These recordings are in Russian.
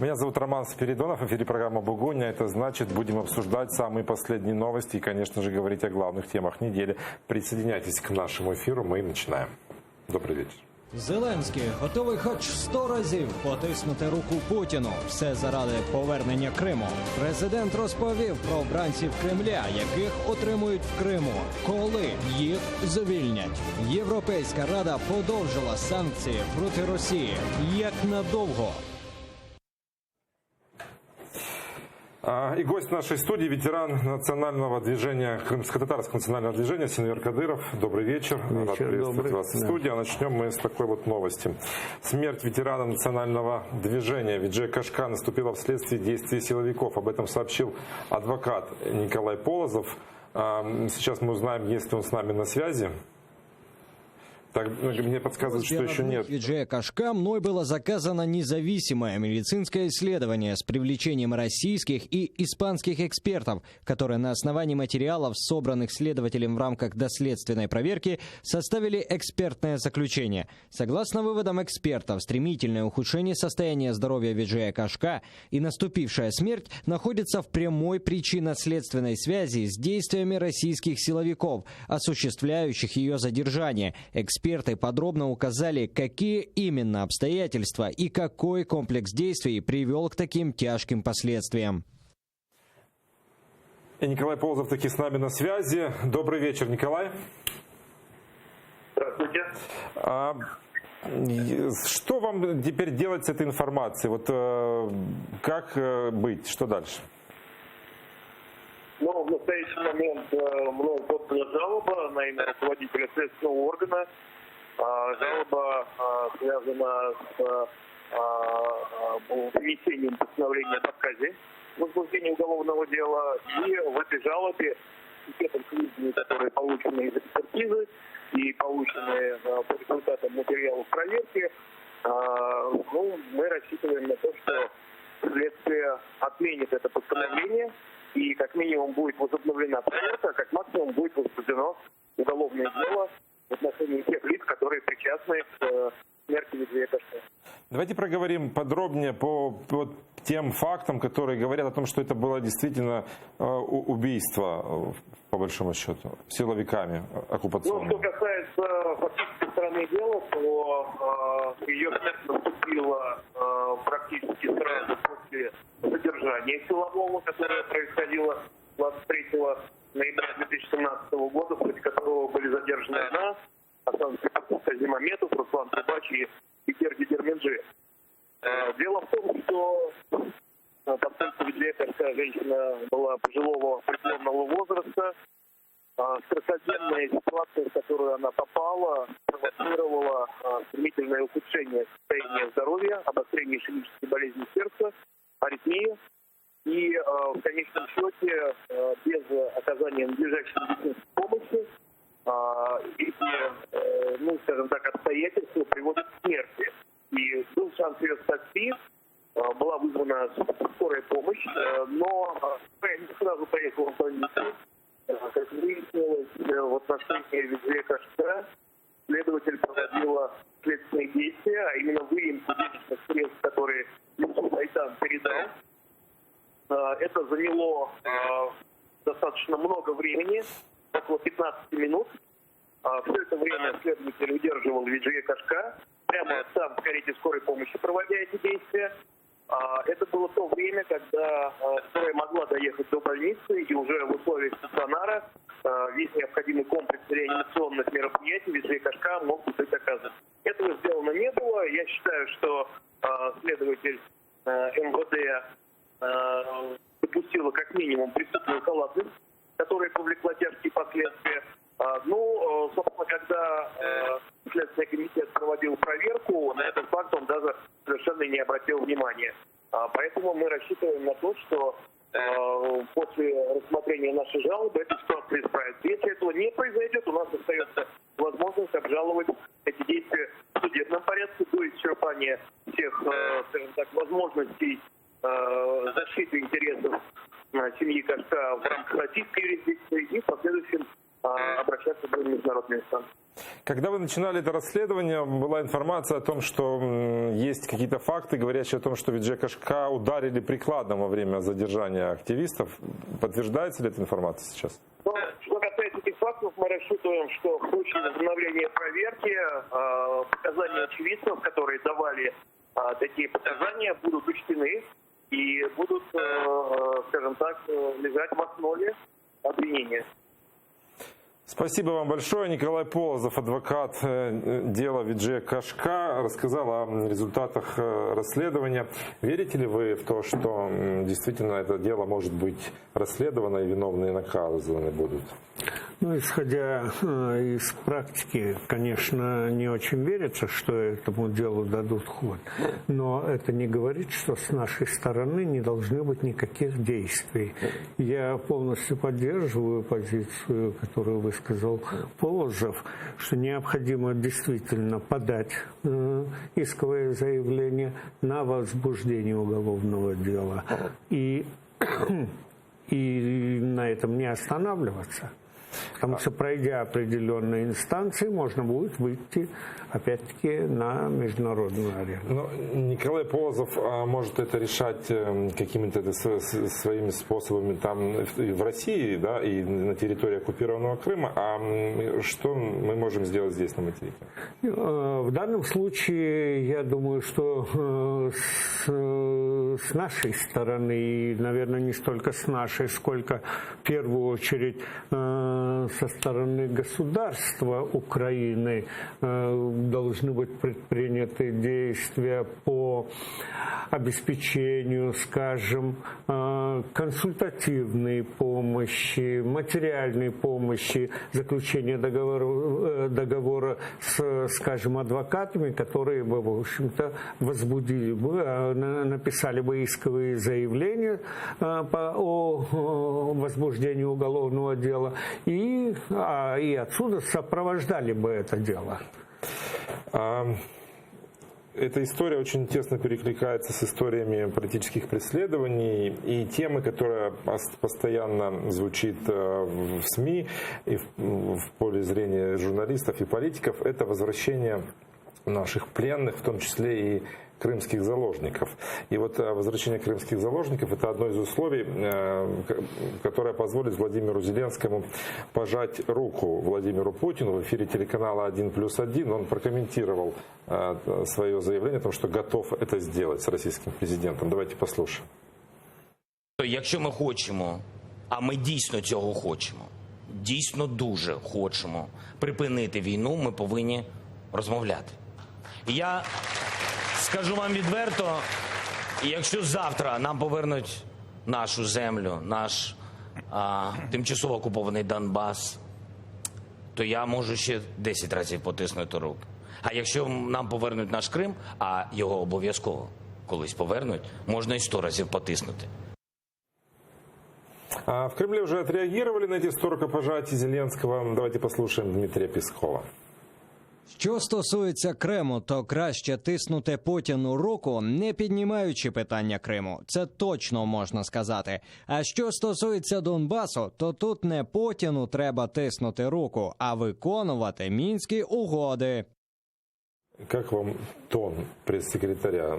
Меня зовут Роман Спиридонов, в эфире программа «Бугуня». Это значит, будем обсуждать самые последние новости и, конечно же, говорить о главных темах недели. Присоединяйтесь к нашему эфиру, мы начинаем. Добрый вечер. Зеленський готовий хоч 100 разів потиснути руку Путіну. Все заради повернення Криму. Президент розповів про обранців Кремля, яких отримують в Криму. Коли їх звільнять. Європейська Рада подовжила санкції проти Росії. Як надовго? И гость нашей студии, ветеран национального движения, крымско-татарского национального движения Синвер Кадыров. Добрый вечер. Рад приветствовать вас в студии. А начнем мы с такой вот новости. Смерть ветерана национального движения Виджея Кашка наступила вследствие действий силовиков. Об этом сообщил адвокат Николай Полозов. Сейчас мы узнаем, есть ли он с нами на связи. Так, мне подсказывают, что еще нет. Виджея Кашка мной было заказано независимое медицинское исследование с привлечением российских и испанских экспертов, которые на основании материалов, собранных следователем в рамках доследственной проверки, составили экспертное заключение. Согласно выводам экспертов, стремительное ухудшение состояния здоровья Виджея Кашка и наступившая смерть находятся в прямой причинно-следственной связи с действиями российских силовиков, осуществляющих ее задержание. Эксперты подробно указали, какие именно обстоятельства и какой комплекс действий привел к таким тяжким последствиям. И Николай Полозов таки с нами на связи. Добрый вечер, Николай. Здравствуйте. Что вам теперь делать с этой информацией? Вот как быть? Что дальше? Ну, в настоящий момент мной подана жалоба на имя руководителя следственного органа. Жалоба связана с внесением постановления об отказе в возбуждении уголовного дела. И в этой жалобе те сведения, которые получены из экспертизы и полученные по результатам материалов проверки, мы рассчитываем на то, что следствие отменит это постановление, и как минимум будет возобновлена проверка, как максимум будет возбуждено уголовное дело в отношении тех лиц, которые причастны к смерти Виджея Кашка. Давайте проговорим подробнее по тем фактам, которые говорят о том, что это было действительно убийство, по большому счету, силовиками оккупационными. Ну, что касается фактической стороны дела, то ее смерть наступила практически сразу после задержания силового, которое происходило 23 ноября 2017 года, в ходе которого были задержаны она, Асан Казимаметов, Руслан Трубач и Герди Дерменджи. Дело в том, что поскольку Виджея Кашка женщина была пожилого преклонного возраста, стрессогенная ситуация, в которую она попала, провоцировала стремительное ухудшение состояния здоровья, обострение ишемической болезни сердца, аритмии. И в конечном счете, без оказания надлежащей медицинской помощи, эти, скажем так, обстоятельства приводят к смерти. И был шанс ее спасти, была вызвана скорая помощь, но не сразу поехала в больницу. Как выяснилось, в отношении Виджея Кашка следователь проводила следственные действия, а именно выемку денежных средств, которые Юсуф Айтан передал. Это заняло достаточно много времени, около 15 минут. Все это время следователь удерживал Виджея Кашка, прямо сам в карете скорой помощи, проводя эти действия. Это было то время, когда скорая могла доехать до больницы, и уже в условиях стационара весь необходимый комплекс реанимационных мероприятий Виджея Кашка мог быть оказан. Этого сделано не было. Я считаю, что следователь МВД допустила как минимум преступную халатность, которая повлекла тяжкие последствия. Собственно, когда Следственный комитет проводил проверку, на этот факт он даже совершенно не обратил внимания. Поэтому мы рассчитываем на то, что после рассмотрения нашей жалобы эта ситуация исправится. Если этого не произойдет, у нас остается возможность обжаловать эти действия в судебном порядке до исчерпания всех, скажем так, возможностей защиты интересов семьи Кашка в рамках российской юрисдикции и в последующем обращаться в международные инстанции. Когда вы начинали это расследование, была информация о том, что есть какие-то факты, говорящие о том, что Виджей Кашка ударили прикладом во время задержания активистов. Подтверждается ли эта информация сейчас? Что касается этих фактов, мы рассчитываем, что в случае возобновления проверки показания очевидцев, которые давали такие показания, будут учтены и будут, скажем так, лежать в основе обвинения. Спасибо вам большое. Николай Полозов, адвокат дела Виджея Кашка, рассказал о результатах расследования. Верите ли вы в то, что действительно это дело может быть расследовано и виновные наказаны будут? Ну, исходя из практики, конечно, не очень верится, что этому делу дадут ход. Но это не говорит, что с нашей стороны не должны быть никаких действий. Я полностью поддерживаю позицию, которую высказал Полозов, что необходимо действительно подать исковое заявление на возбуждение уголовного дела. И на этом не останавливаться. Потому что, пройдя определенные инстанции, можно будет выйти, опять-таки, на международную арену. Но Николай Полозов может это решать какими-то своими способами там в России, да, и на территории оккупированного Крыма. А что мы можем сделать здесь, на материке? В данном случае, я думаю, что с нашей стороны, и, наверное, не столько с нашей, сколько, в первую очередь, со стороны государства Украины должны быть предприняты действия по обеспечению, скажем, консультативной помощи, материальной помощи, заключения договора с, скажем, адвокатами, которые бы, в общем-то, возбудили бы, написали бы исковые заявления о возбуждении уголовного дела и отсюда сопровождали бы это дело. Эта история очень тесно перекликается с историями политических преследований, и темы, которая постоянно звучит в СМИ и в поле зрения журналистов и политиков, это возвращение наших пленных, в том числе и крымских заложников. И вот возвращение крымских заложников – это одно из условий, которое позволит Владимиру Зеленскому пожать руку Владимиру Путину. В эфире телеканала «1+1» он прокомментировал свое заявление о том, что готов это сделать с российским президентом. Давайте послушаем. Якщо ми хочемо, а ми дійсно цього хочемо, дійсно дуже хочемо припинити війну, ми повинні розмовляти. Я скажу вам відверто, якщо завтра нам повернуть нашу землю, наш тимчасово окупований Донбас, то я можу ще 10 разів потиснути руку. А якщо нам повернуть наш Крим, а його обов'язково колись повернуть, можна і 100 разів потиснути. В Кремле уже отреагировали на эти 100 рукопожатий Зеленского. Давайте послушаем Дмитрия Пескова. Що стосується Криму, то краще тиснути Путіну руку, не піднімаючи питання Криму. Це точно можна сказати. А що стосується Донбасу, то тут не Путіну треба тиснути руку, а виконувати Мінські угоди. Как вам тон пресс-секретаря?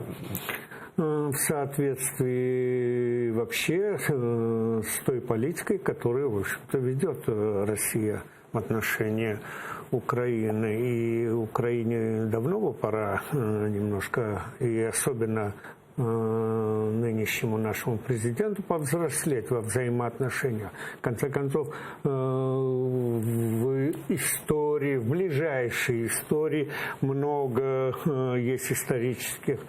В соответствии вообще с той политикой, которую, в общем-то, ведет Россия в отношении Украины. И Украине давно бы пора немножко, и особенно нынешнему нашему президенту, повзрослеть во взаимоотношениях. В конце концов, в истории, в ближайшей истории много есть исторических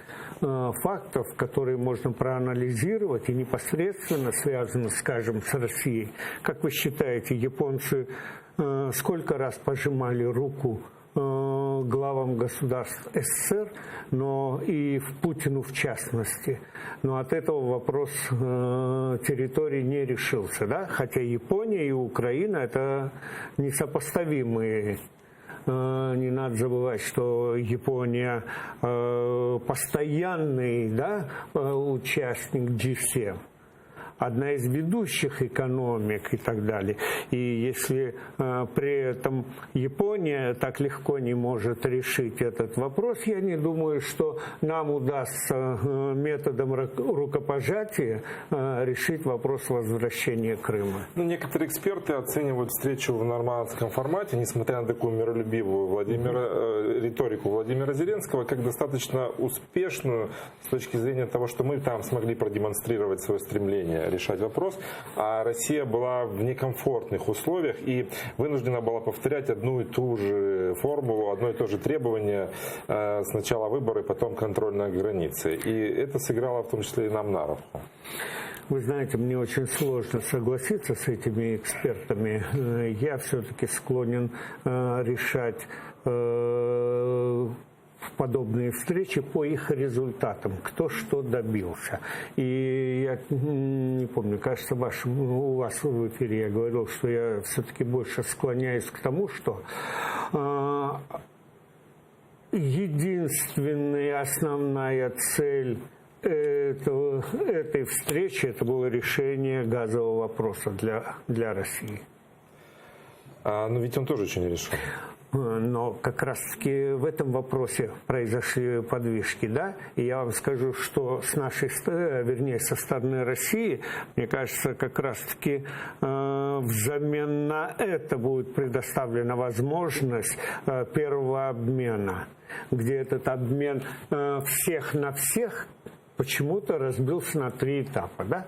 фактов, которые можно проанализировать и непосредственно связаны, скажем, с Россией. Как вы считаете, японцы сколько раз пожимали руку главам государств СССР, но и в Путину в частности. Но от этого вопрос территории не решился, да? Хотя Япония и Украина – это несопоставимые. Не надо забывать, что Япония постоянный, да, участник G7. одна из ведущих экономик и так далее. И если при этом Япония так легко не может решить этот вопрос, я не думаю, что нам удастся методом рукопожатия решить вопрос возвращения Крыма. Ну, некоторые эксперты оценивают встречу в нормандском формате, несмотря на такую миролюбивую риторику Владимира Зеленского, как достаточно успешную с точки зрения того, что мы там смогли продемонстрировать свое стремление решать вопрос, а Россия была в некомфортных условиях и вынуждена была повторять одну и ту же формулу, одно и то же требование: сначала выборы, потом контроль на границе. И это сыграло в том числе и нам на руку. Вы знаете, мне очень сложно согласиться с этими экспертами. Я все-таки склонен решать подобные встречи по их результатам, кто что добился. И я не помню, кажется, у вас в эфире я говорил, что я все-таки больше склоняюсь к тому, что единственная основная цель этой встречи это было решение газового вопроса для России. Но ведь он тоже еще не решен. Но как раз-таки в этом вопросе произошли подвижки, да? И я вам скажу, что со стороны России, мне кажется, как раз-таки взамен на это будет предоставлена возможность первого обмена, где этот обмен всех на всех почему-то разбился на 3 этапа, да?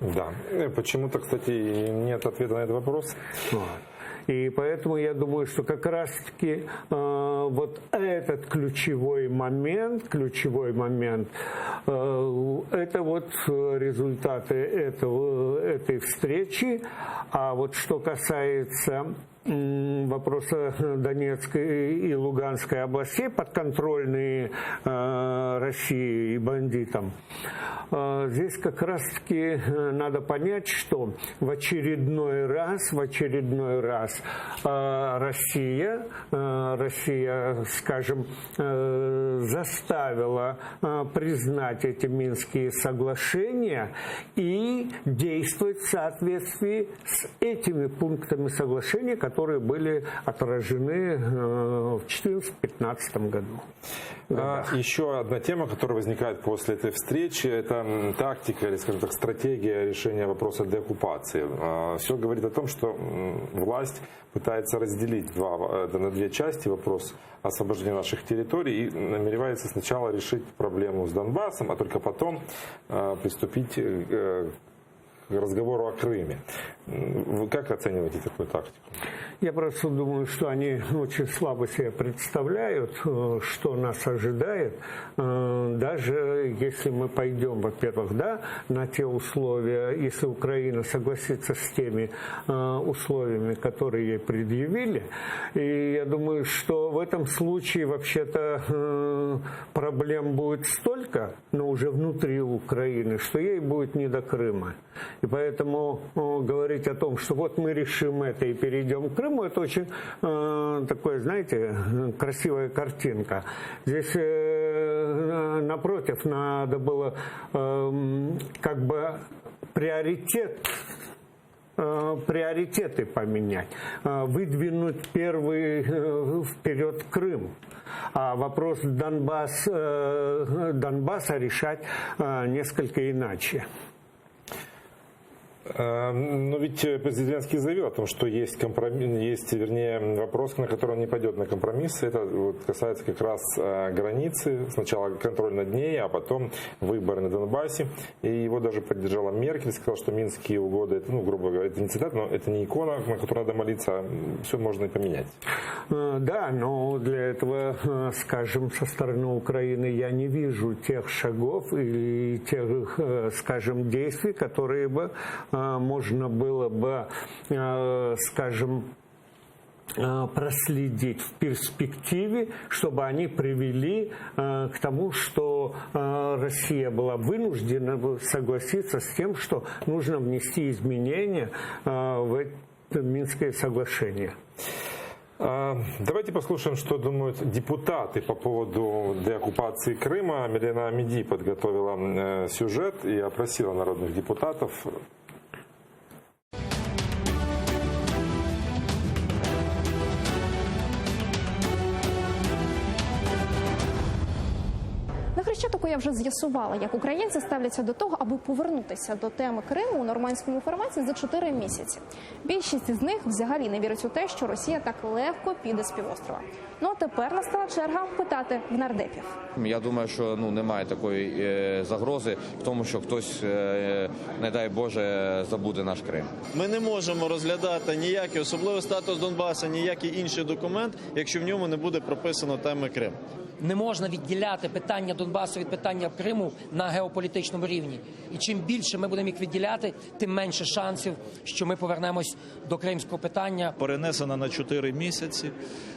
Да. Почему-то, кстати, нет ответа на этот вопрос. И поэтому я думаю, что как раз-таки вот этот ключевой момент, это вот результаты этой встречи. А вот что касается вопроса Донецкой и Луганской областей, подконтрольные России и бандитам, здесь как раз-таки надо понять, что в очередной раз Россия, скажем, заставила признать эти Минские соглашения и действовать в соответствии с этими пунктами соглашения, которые были отражены в 2014-2015 году. Еще одна тема, которая возникает после этой встречи, это тактика или, скажем так, стратегия решения вопроса деоккупации. Все говорит о том, что власть пытается разделить на 2 части вопрос освобождения наших территорий и намеревается сначала решить проблему с Донбассом, а только потом приступить к разговору о Крыме. Вы как оцениваете такую тактику? Я просто думаю, что они очень слабо себе представляют, что нас ожидает. Даже если мы пойдем, во-первых, да, на те условия, если Украина согласится с теми условиями, которые ей предъявили. И я думаю, что в этом случае вообще-то проблем будет столько, но уже внутри Украины, что ей будет не до Крыма. И поэтому говорить о том, что вот мы решим это и перейдем к Крыму, это очень такое, знаете, красивая картинка. Здесь, напротив, надо было как бы приоритеты поменять, выдвинуть первый вперед Крым, а вопрос Донбасса решать несколько иначе. Но ведь Зеленский заявил о том, что есть компромисс, вопрос, на который он не пойдет на компромисс. Это касается как раз границы. Сначала контроль над ней, а потом выборы на Донбассе. И его даже поддержала Меркель, сказала, что Минские угоды, это, грубо говоря, это не цитата, но это не икона, на которую надо молиться, все можно и поменять. Да, но для этого, скажем, со стороны Украины я не вижу тех шагов и тех, скажем, действий, которые бы можно было бы, скажем, проследить в перспективе, чтобы они привели к тому, что Россия была вынуждена согласиться с тем, что нужно внести изменения в это Минское соглашение. Давайте послушаем, что думают депутаты по поводу деоккупации Крыма. Милена Амиди подготовила сюжет и опросила народных депутатов. На Хрещатику я вже з'ясувала, як українці ставляться до того, аби повернутися до теми Криму у нормандському форматі за 4 місяці. Більшість з них взагалі не вірить у те, що Росія так легко піде з півострова. Ну а тепер настала черга питати в нардепів. Я думаю, що немає такої загрози в тому, що хтось, не дай Боже, забуде наш Крим. Ми не можемо розглядати ніякий особливий статус Донбасу, ніякий інший документ, якщо в ньому не буде прописано теми Крим. Не можна відділяти питання Донбасу від питання Криму на геополітичному рівні. І чим більше ми будемо їх відділяти, тим менше шансів, що ми повернемось до кримського питання. Перенесено на 4 місяці.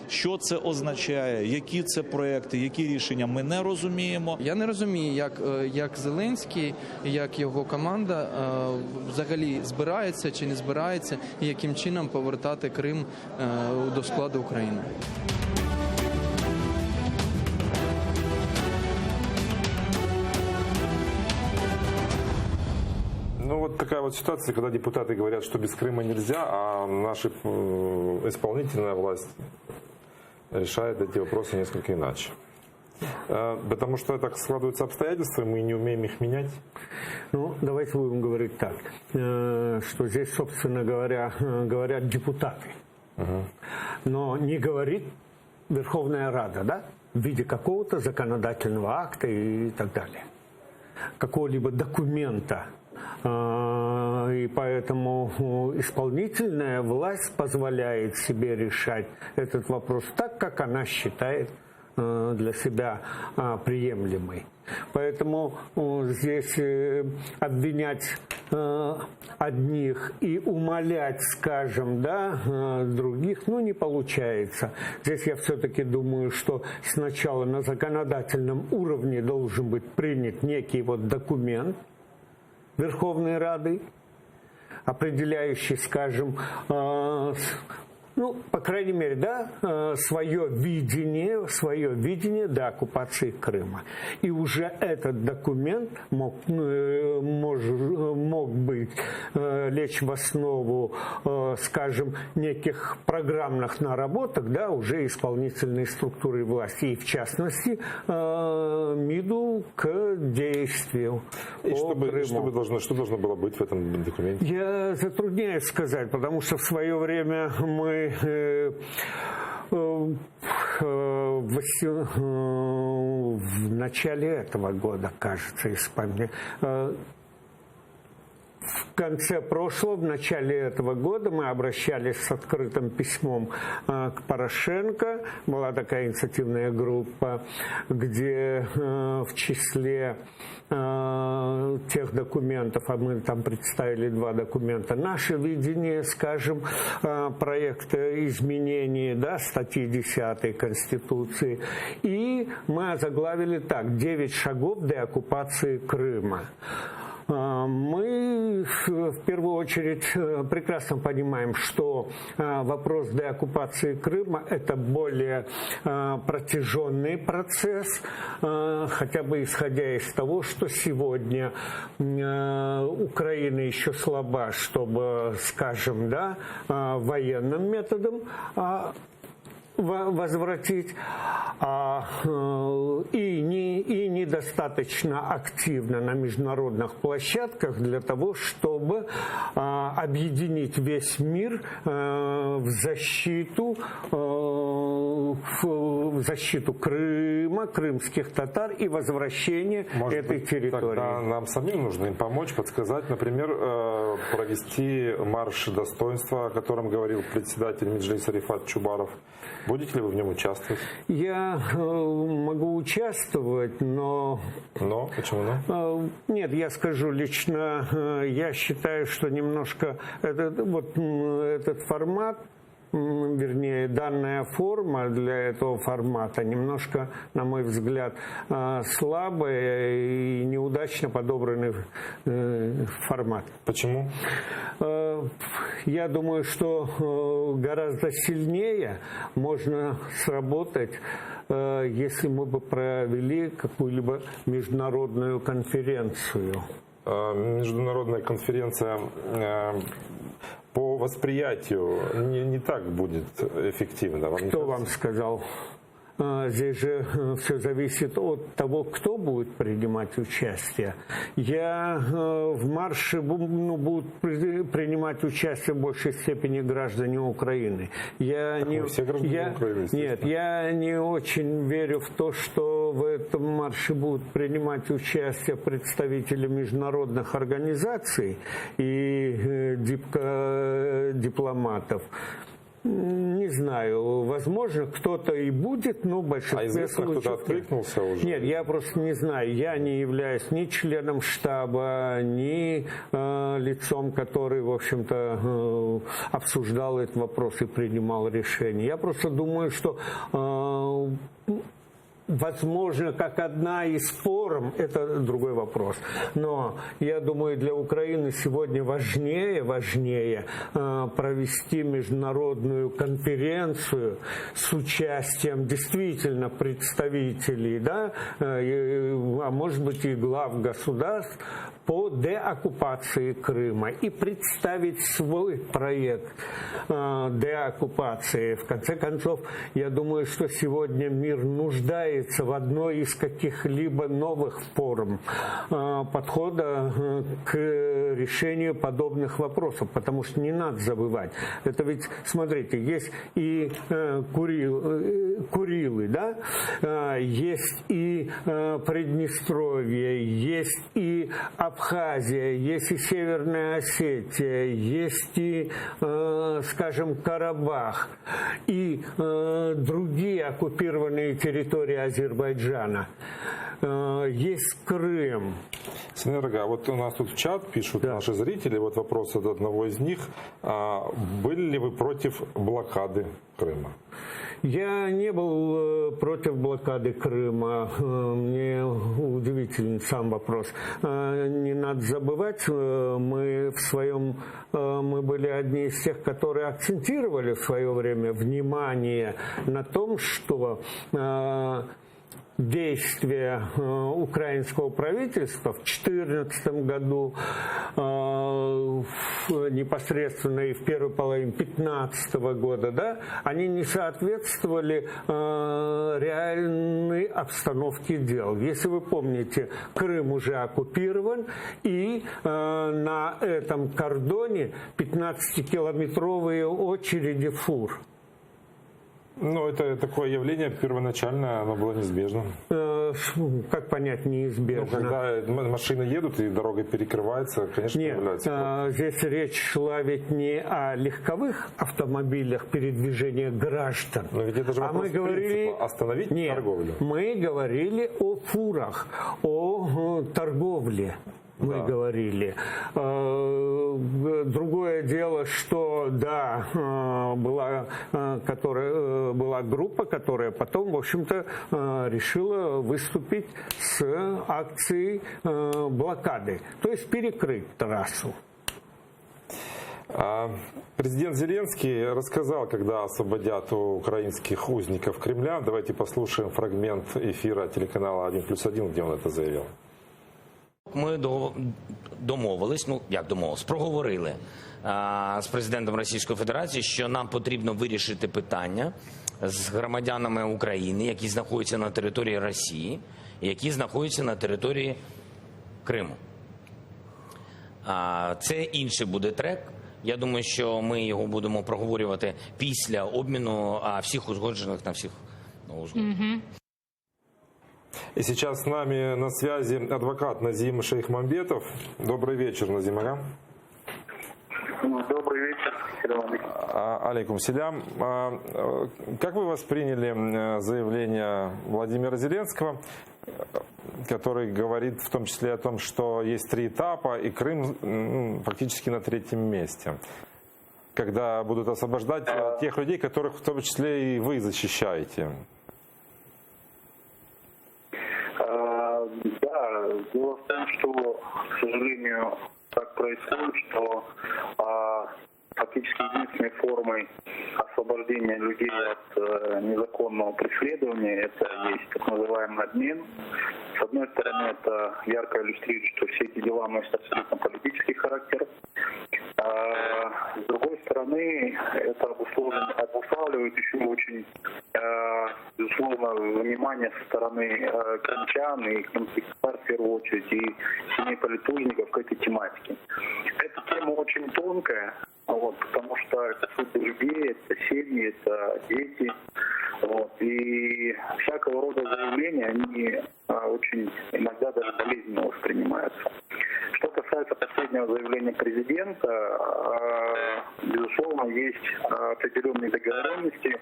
Що це означає, які це проекти, які рішення, ми не розуміємо. Я не розумію, як Зеленський, як його команда взагалі збирається чи не збирається, і яким чином повертати Крим до складу України. Ну вот такая вот ситуация, когда депутаты говорят, что без Крыма нельзя, а наша исполнительная власть решает эти вопросы несколько иначе. Потому что так складываются обстоятельства, мы не умеем их менять. Ну, давайте будем говорить так, что здесь, собственно говоря, говорят депутаты. Но не говорит Верховная Рада, да, в виде какого-то законодательного акта и так далее, какого-либо документа. И поэтому исполнительная власть позволяет себе решать этот вопрос так, как она считает для себя приемлемой. Поэтому здесь обвинять одних и умалять, скажем, да, других, не получается. Здесь я все-таки думаю, что сначала на законодательном уровне должен быть принят некий вот документ Верховной Рады, определяющий, скажем, по крайней мере, да, свое видение до оккупации Крыма. И уже этот документ мог быть лечь в основу, скажем, неких программных наработок, да, уже исполнительной структуры власти, и в частности МИДу к действию. И что должно было быть в этом документе? Я затрудняюсь сказать, потому что в свое время мы в начале этого года, кажется, из памяти, в конце прошлого, в начале этого года мы обращались с открытым письмом к Порошенко. Была такая инициативная группа, где в числе тех документов, а мы там представили 2 документа, наше видение, скажем, проекта изменений, да, статьи 10 Конституции. И мы озаглавили так: 9 шагов деоккупации Крыма. Мы в первую очередь прекрасно понимаем, что вопрос деоккупации Крыма – это более протяженный процесс, хотя бы исходя из того, что сегодня Украина еще слаба, чтобы, скажем, да, военным методом возвратить, и недостаточно активно на международных площадках для того, чтобы объединить весь мир в защиту Крыма, крымских татар и возвращение этой территории. Тогда нам самим нужно им помочь, подсказать, например, провести марш достоинства, о котором говорил председатель Меджлиса Рифат Чубаров. Будете ли вы в нем участвовать? Я могу участвовать, но... Но? Почему но? Нет, я скажу лично, я считаю, что немножко этот формат вернее, данная форма для этого формата немножко, на мой взгляд, слабая и неудачно подобранный формат. Почему? Я думаю, что гораздо сильнее можно сработать, если мы бы провели какую-либо международную конференцию. Международная конференция по восприятию не так будет эффективно. Кто вам сказал? Здесь же все зависит от того, кто будет принимать участие. В марше будут принимать участие в большей степени граждане Украины. Все граждане Украины, нет, я не очень верю в то, что в этом марше будут принимать участие представители международных организаций и дипломатов. Не знаю, возможно, кто-то и будет, но в большинстве случаев... кто-то откликнулся уже? Нет, я просто не знаю. Я не являюсь ни членом штаба, ни лицом, который, в общем-то, обсуждал этот вопрос и принимал решение. Я просто думаю, что... Возможно, как одна из форм, это другой вопрос. Но я думаю, для Украины сегодня важнее провести международную конференцию с участием действительно представителей, да, а может быть и глав государств по деоккупации Крыма и представить свой проект деоккупации. В конце концов, я думаю, что сегодня мир нуждается в одной из каких-либо новых форм подхода к решению подобных вопросов, потому что не надо забывать. Это ведь, смотрите, есть и Курилы, да? Есть и Приднестровье, есть и Абхазия, есть и Северная Осетия, есть и, скажем, Карабах, и другие оккупированные территории Азербайджана. Есть Крым. Синерга, вот у нас тут в чат пишут наши зрители, вот вопрос от одного из них. Были ли вы против блокады Крыма? Я не был против блокады Крыма. Мне удивителен сам вопрос. Не надо забывать, мы были одни из тех, которые акцентировали в свое время внимание на том, что действия украинского правительства в 2014 году, непосредственно и в первой половине 2015 года, да, они не соответствовали реальной обстановке дел. Если вы помните, Крым уже оккупирован, и на этом кордоне 15-километровые очереди фур. Ну, это такое явление первоначальное, оно было неизбежно. Как понять неизбежно? Ну, когда машины едут и дорога перекрывается, конечно, появляется. Здесь речь шла ведь не о легковых автомобилях передвижения граждан. Но ведь это же вопрос принципа остановить торговлю. Мы говорили о фурах, о торговле. Мы говорили. Другое дело, что была группа, которая потом, в общем-то, решила выступить с акцией блокады, то есть перекрыть трассу. Президент Зеленский рассказал, когда освободят украинских узников Кремля. Давайте послушаем фрагмент эфира телеканала 1+1, где он это заявил. Ми домовились, проговорили з президентом Російської Федерації, що нам потрібно вирішити питання з громадянами України, які знаходяться на території Росії, і які знаходяться на території Криму. Це інший буде трек. Я думаю, що ми його будемо проговорювати після обміну всіх узгоджених на всіх узгоджених. И сейчас с нами на связи адвокат Назим Шейхмамбетов. Добрый вечер, Назим ага. Добрый вечер, Алейкум селям. Как вы восприняли заявление Владимира Зеленского, который говорит в том числе о том, что есть 3 этапа, и Крым фактически на 3-м месте? когда будут освобождать тех людей, которых в том числе и вы защищаете? Да, дело в том, что, к сожалению, так происходит, что фактически единственной формой освобождения людей от незаконного преследования это есть так называемый обмен. С одной стороны, это ярко иллюстрирует, что все эти дела носят абсолютно политический характер. С другой стороны, это обуславливает еще очень, безусловно, внимание со стороны крымчан и крымских в первую очередь, и семей политужников к этой тематике. Эта тема очень тонкая, потому что это судьбы людей, это семьи, это дети. И всякого рода заявления, они очень иногда даже болезненно воспринимаются. Что касается последнего заявления президента, безусловно, есть определенные договоренности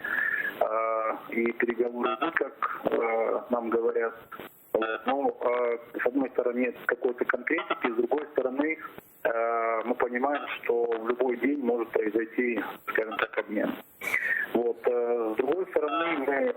и переговоры, как нам говорят. Но, с одной стороны, нет какой-то конкретики, с другой стороны, мы понимаем, что в любой день может произойти, скажем так, обмен. С другой стороны, мы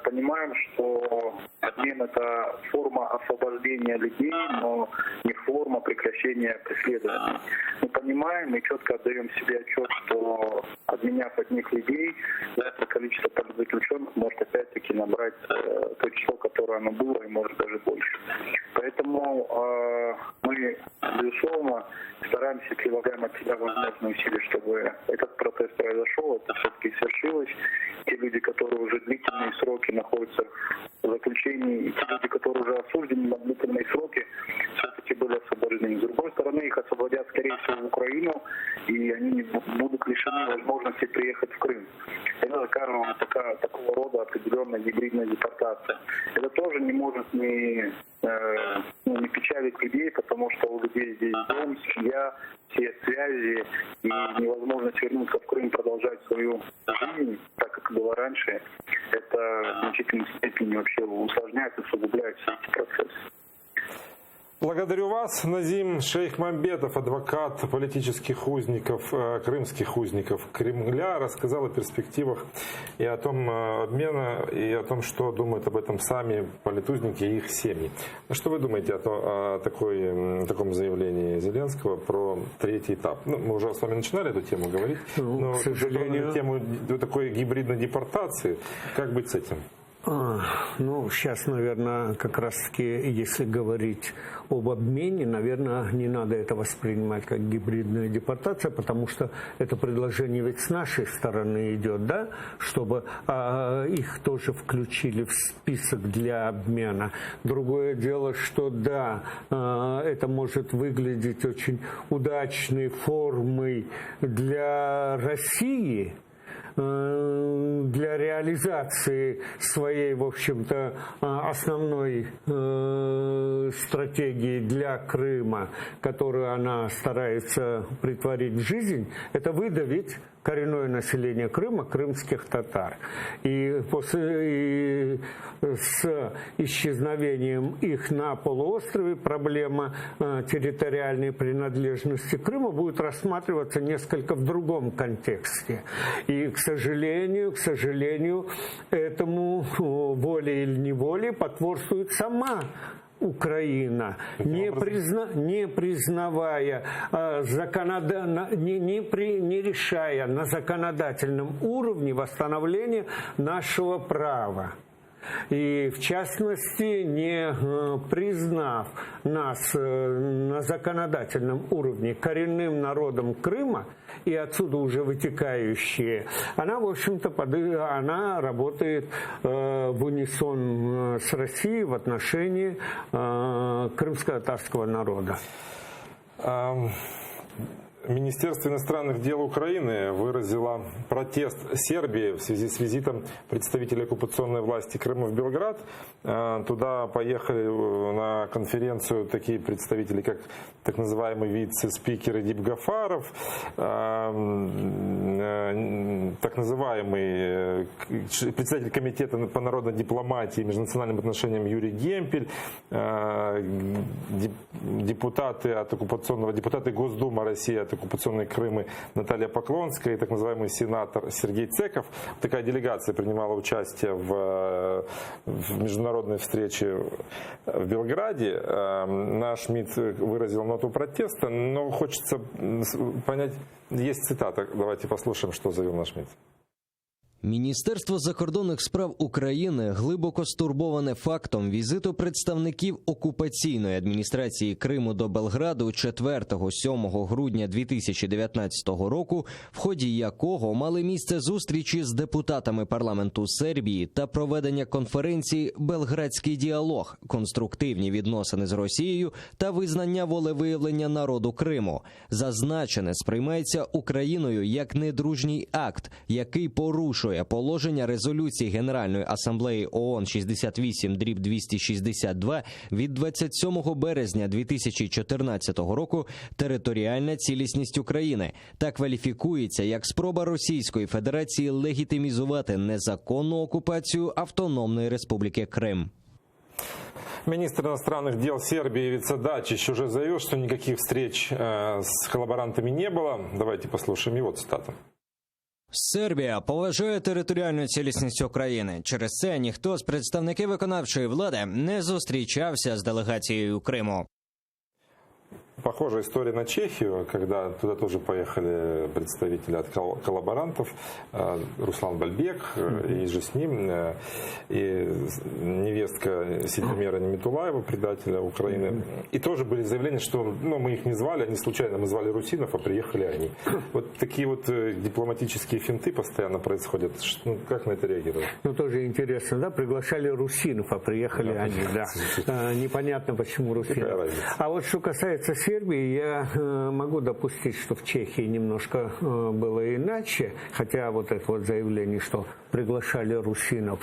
понимаем, что обмен – это форма освобождения людей, но не форма прекращения преследования. Мы понимаем и четко отдаем себе отчет, что обменяв от них людей, это количество политзаключенных может опять-таки набрать то число, которое оно было, и может даже больше. Поэтому мы, безусловно, стараемся, прилагаем от себя возможные усилия, чтобы этот процесс произошел, это все-таки свершилось. Те люди, которые уже длительные сроки находятся в заключении, и те люди, которые уже осуждены на длительные сроки, все-таки были освобождены. С другой стороны, их освободят, скорее всего, в Украину, и они не будут лишены возможности приехать в Крым. Это, скажем, такого рода определенная гибридная депортация. Это тоже не может не печалить людей, потому что у людей здесь дом, семья, все связи, и невозможность вернуться в Крым, продолжать свою жизнь, так как было раньше, это в значительной степени вообще усложняет и усугубляет все эти процессы. Благодарю вас. Назим Шейхмамбетов, адвокат политических узников, крымских узников Кремля, рассказал о перспективах и о том обмена, и о том, что думают об этом сами политузники и их семьи. Что вы думаете о таком заявлении Зеленского про третий этап? Мы уже с вами начинали эту тему говорить, но, к сожалению, тему такой гибридной депортации. Как быть с этим? Сейчас, наверное, как раз-таки, если говорить об обмене, наверное, не надо это воспринимать как гибридная депортация, потому что это предложение ведь с нашей стороны идет, да, чтобы их тоже включили в список для обмена. Другое дело, что да, это может выглядеть очень удачной формой для России, для реализации своей, в общем-то, основной стратегии для Крыма, которую она старается претворить в жизнь, это выдавить коренное население Крыма, крымских татар. И с исчезновением их на полуострове проблема территориальной принадлежности Крыма будет рассматриваться несколько в другом контексте. И, к сожалению, этому волей или неволей потворствует сама Украина, не признавая, не решая на законодательном уровне восстановление нашего права. И, в частности, не признав нас на законодательном уровне коренным народом Крыма, и отсюда уже вытекающие, она, в общем-то, она работает в унисон с Россией в отношении крымско-татарского народа. Министерство иностранных дел Украины выразило протест Сербии в связи с визитом представителей оккупационной власти Крыма в Белград. Туда поехали на конференцию такие представители, как так называемый вице-спикер Эдип Гафаров, так называемый председатель комитета по народной дипломатии и межнациональным отношениям Юрий Гемпель, депутаты Госдумы России от возглавляет оккупационные Крымы Наталья Поклонская и так называемый сенатор Сергей Цеков. Такая делегация принимала участие в международной встрече в Белграде. Наш МИД выразил ноту протеста, но хочется понять, есть цитата. Давайте послушаем, що заявив наш МІД. Міністерство закордонних справ України глибоко стурбоване фактом візиту представників окупаційної адміністрації Криму до Белграду 4-7 грудня 2019 року, в ході якого мали місце зустрічі з депутатами парламенту Сербії та проведення конференції «Белградський діалог», конструктивні відносини з Росією та визнання волевиявлення народу Криму. Зазначене сприймається Україною як недружній акт, який порушує положення резолюції Генеральної асамблеї ООН 68/262 від 27 березня 2014 року «Територіальна цілісність України» та кваліфікується як спроба Російської Федерації легітимізувати незаконну окупацію Автономної Республіки Крим. Министр иностранных дел Сербии Ивица Дачич уже заявил, что никаких встреч с коллаборантами не было. Давайте послушаем его цитату. Сербія поважає територіальну цілісність України. Через це ніхто з представників виконавчої влади не зустрічався з делегацією Криму. Похожая история на Чехию, когда туда тоже поехали представители от коллаборантов, Руслан Бальбек, и же с ним, и невестка Ситимира Немитулаева, предателя Украины. И тоже были заявления, что мы их не звали, они случайно, мы звали русинов, а приехали они. Вот такие вот дипломатические финты постоянно происходят. Как на это реагировать? Тоже интересно, да, приглашали русинов, а приехали они, да. Непонятно, почему русинов. А вот что касается Сербии, я могу допустить, что в Чехии немножко было иначе, хотя вот это вот заявление, что приглашали русинов.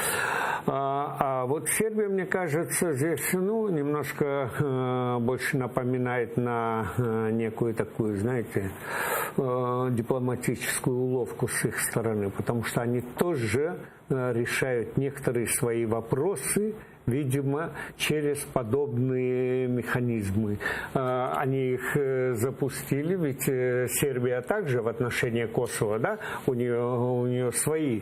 А вот Сербия, мне кажется, здесь немножко больше напоминает на некую такую, знаете, дипломатическую уловку с их стороны, потому что они тоже решают некоторые свои вопросы, видимо, через подобные механизмы. Они их запустили, ведь Сербия также в отношении Косово, да, у нее свои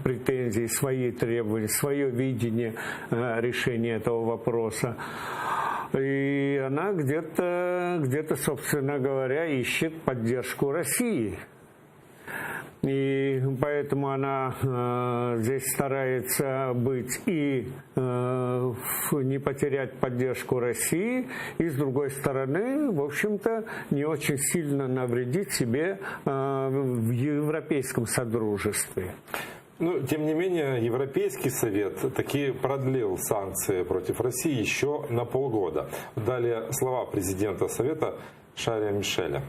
претензии, свои требования, свое видение решения этого вопроса. И она где-то, собственно говоря, ищет поддержку России. И поэтому она здесь старается быть и не потерять поддержку России, и, с другой стороны, в общем-то, не очень сильно навредить себе в европейском содружестве. Но, тем не менее, Европейский совет таки продлил санкции против России еще на полгода. Далее слова президента Совета Шарля Мишеля.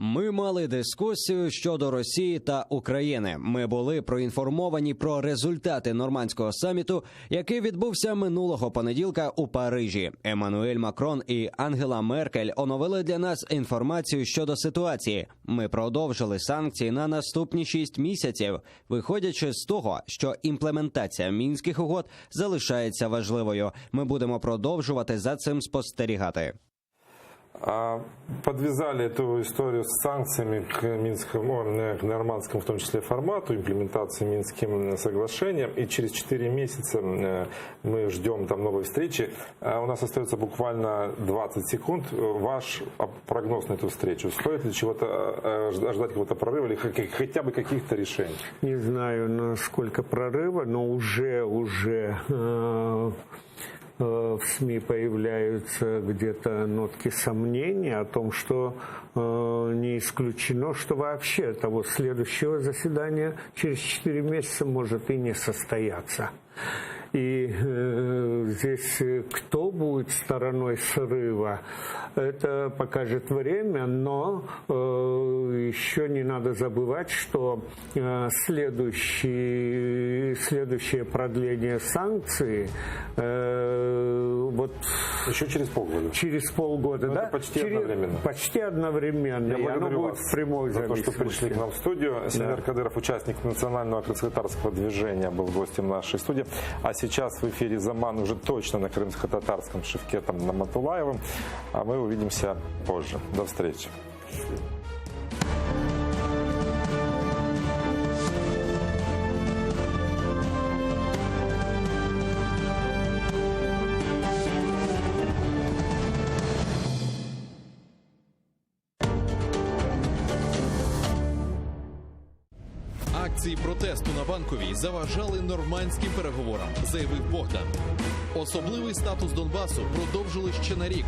Ми мали дискусію щодо Росії та України. Ми були проінформовані про результати нормандського саміту, який відбувся минулого понеділка у Парижі. Еммануель Макрон і Ангела Меркель оновили для нас інформацію щодо ситуації. Ми продовжили санкції на наступні 6 місяців, виходячи з того, що імплементація Мінських угод залишається важливою. Ми будемо продовжувати за цим спостерігати. Подвязали эту историю с санкциями к к нормандскому, в том числе, формату, имплементации Минским соглашением. И через 4 месяца мы ждем там новой встречи. У нас остается буквально 20 секунд. Ваш прогноз на эту встречу? Стоит ли чего-то ждать, какого-то прорыва или хотя бы каких-то решений? Не знаю, насколько прорыва, но уже в СМИ появляются где-то нотки сомнения о том, что не исключено, что вообще того следующего заседания через 4 месяца может и не состояться. И здесь кто будет стороной срыва, это покажет время, но еще не надо забывать, что следующее продление санкций вот еще через полгода. Через полгода, Ну, да? это почти одновременно. Почти одновременно. Я И оно благодарю будет вас в прямой за то, что зависимости. пришли к нам в студию. Синьор Кадыров, участник национального крымско-татарского движения, был гостем нашей студии. А сейчас в эфире «Заман» уже точно на крымско-татарском Шевкетом Наматулаевым. А мы увидимся позже. До встречи. Акції протесту на Банковій заважали нормандським переговорам, заявив Богдан. Особливий статус Донбасу продовжили ще на рік.